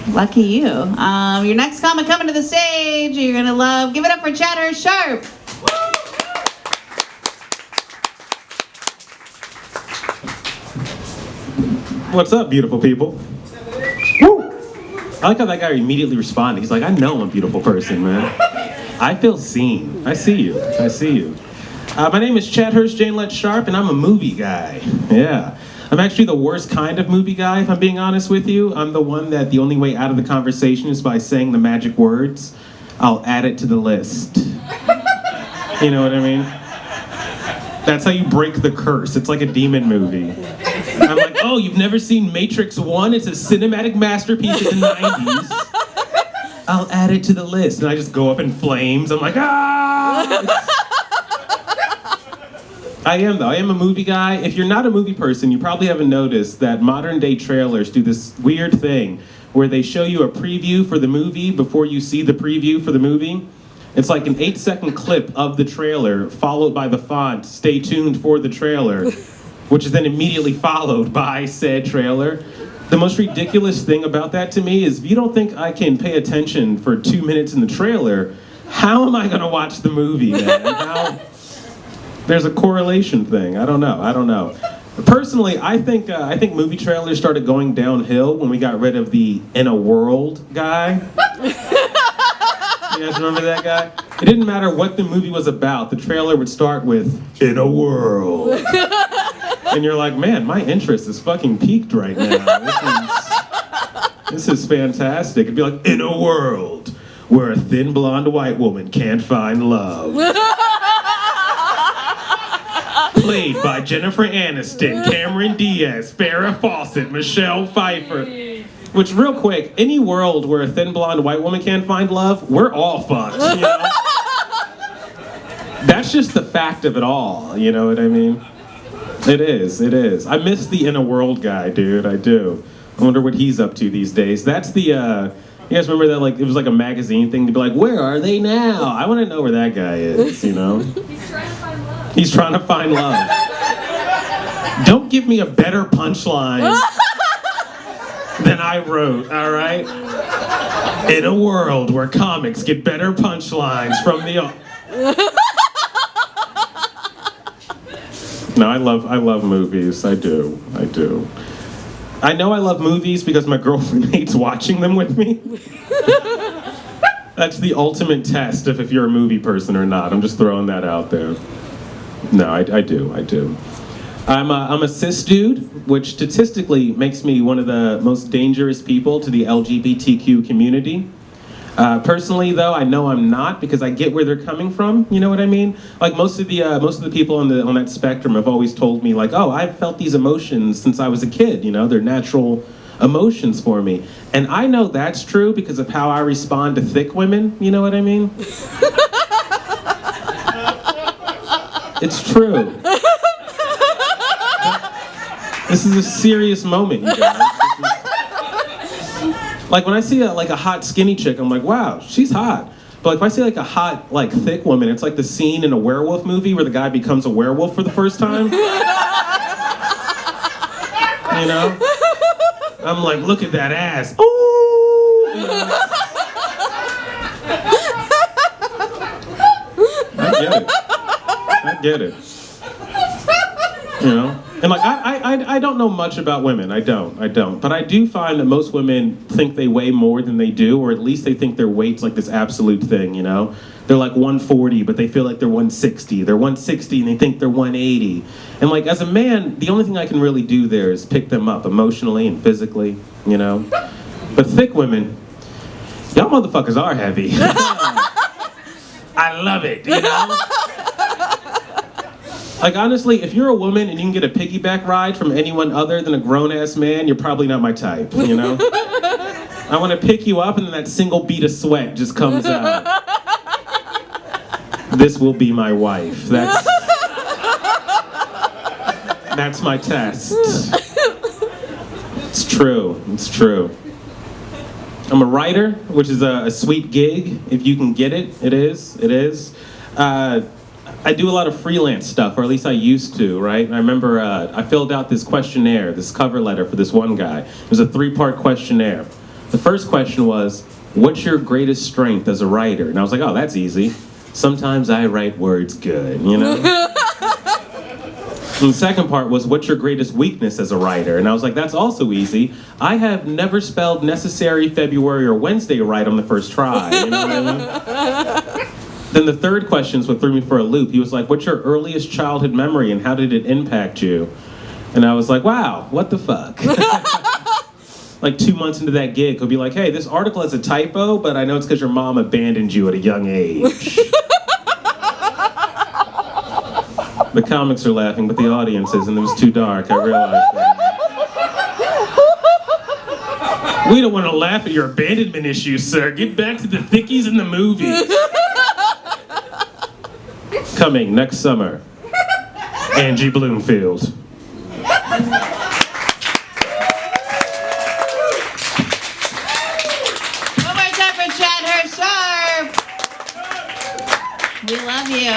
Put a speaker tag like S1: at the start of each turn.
S1: Lucky you. Your next comic coming to the stage, you're gonna love. Give it up for Chatter Sharp.
S2: What's up, beautiful people? Woo! I like how that guy immediately responded. He's like, I know I'm a beautiful person, man. I feel seen. I see you. I see you. My name is Chadhurst Janelet Sharp, and I'm a movie guy. Yeah. I'm actually the worst kind of movie guy, if I'm being honest with you. I'm the one that the only way out of the conversation is by saying the magic words. I'll add it to the list. You know what I mean? That's how you break the curse. It's like a demon movie. I'm like, oh, you've never seen Matrix 1? It's a cinematic masterpiece in the 90s. I'll add it to the list. And I just go up in flames. I'm like, ah! I am, though. I am a movie guy. If you're not a movie person, you probably haven't noticed that modern day trailers do this weird thing where they show you a preview for the movie before you see the preview for the movie. It's like an 8-second clip of the trailer followed by the font, stay tuned for the trailer, which is then immediately followed by said trailer. The most ridiculous thing about that to me is if you don't think I can pay attention for 2 minutes in the trailer, how am I gonna watch the movie, man? There's a correlation thing. I don't know. Personally, I think movie trailers started going downhill when we got rid of the "In a World" guy. You guys remember that guy? It didn't matter what the movie was about. The trailer would start with "In a World," and you're like, man, my interest is fucking peaked right now. This is fantastic. It'd be like, "In a world where a thin blonde white woman can't find love." Played by Jennifer Aniston, Cameron Diaz, Farrah Fawcett, Michelle Pfeiffer. Which, real quick, any world where a thin blonde white woman can't find love, we're all fucked, you know? That's just the fact of it all, you know what I mean? It is. I miss the In a World guy, dude, I do. I wonder what he's up to these days. That's the, you guys remember that, like, it was like a magazine thing to be like, where are they now? I want to know where that guy is, you know? He's trying to find love. Don't give me a better punchline than I wrote, all right? In a world where comics get better punchlines from the... No, I love movies. I do. I know I love movies because my girlfriend hates watching them with me. That's the ultimate test of if you're a movie person or not. I'm just throwing that out there. No, I do. I'm a cis dude, which statistically makes me one of the most dangerous people to the LGBTQ community. Personally, though, I know I'm not because I get where they're coming from. You know what I mean? Like most of the people on that spectrum have always told me, like, oh, I've felt these emotions since I was a kid. You know, they're natural emotions for me, and I know that's true because of how I respond to thick women. You know what I mean? It's true. This is a serious moment, you guys. Like when I see a hot skinny chick, I'm like, wow, she's hot. But like if I see like a hot, like thick woman, it's like the scene in a werewolf movie where the guy becomes a werewolf for the first time. You know? I'm like, look at that ass. Ooh! You know? I get it. You know? And like, I don't know much about women. I don't. But I do find that most women think they weigh more than they do, or at least they think their weight's like this absolute thing, you know? They're like 140, but they feel like they're 160. They're 160 and they think they're 180. And like, as a man, the only thing I can really do there is pick them up emotionally and physically, you know? But thick women, y'all motherfuckers are heavy. I love it, you know? Like, honestly, if you're a woman and you can get a piggyback ride from anyone other than a grown-ass man, you're probably not my type, you know? I want to pick you up and then that single bead of sweat just comes out. This will be my wife. That's my test. It's true. I'm a writer, which is a sweet gig. If you can get it, it is. I do a lot of freelance stuff, or at least I used to, right? I remember I filled out this questionnaire, this cover letter for this one guy. It was a 3-part questionnaire. The first question was, what's your greatest strength as a writer? And I was like, oh, that's easy. Sometimes I write words good, you know? And the second part was, what's your greatest weakness as a writer? And I was like, that's also easy. I have never spelled necessary, February, or Wednesday right on the first try. You know what I mean? Then the third question is what threw me for a loop. He was like, what's your earliest childhood memory and how did it impact you? And I was like, wow, what the fuck? Like 2 months into that gig, he'll be like, hey, this article has a typo, but I know it's because your mom abandoned you at a young age. The comics are laughing, but the audience isn't. It was too dark. I realized that. We don't want to laugh at your abandonment issues, sir. Get back to the thickies in the movies. Coming next summer, Angie Bloomfield.
S1: One more time for Chad Sharp. We love you.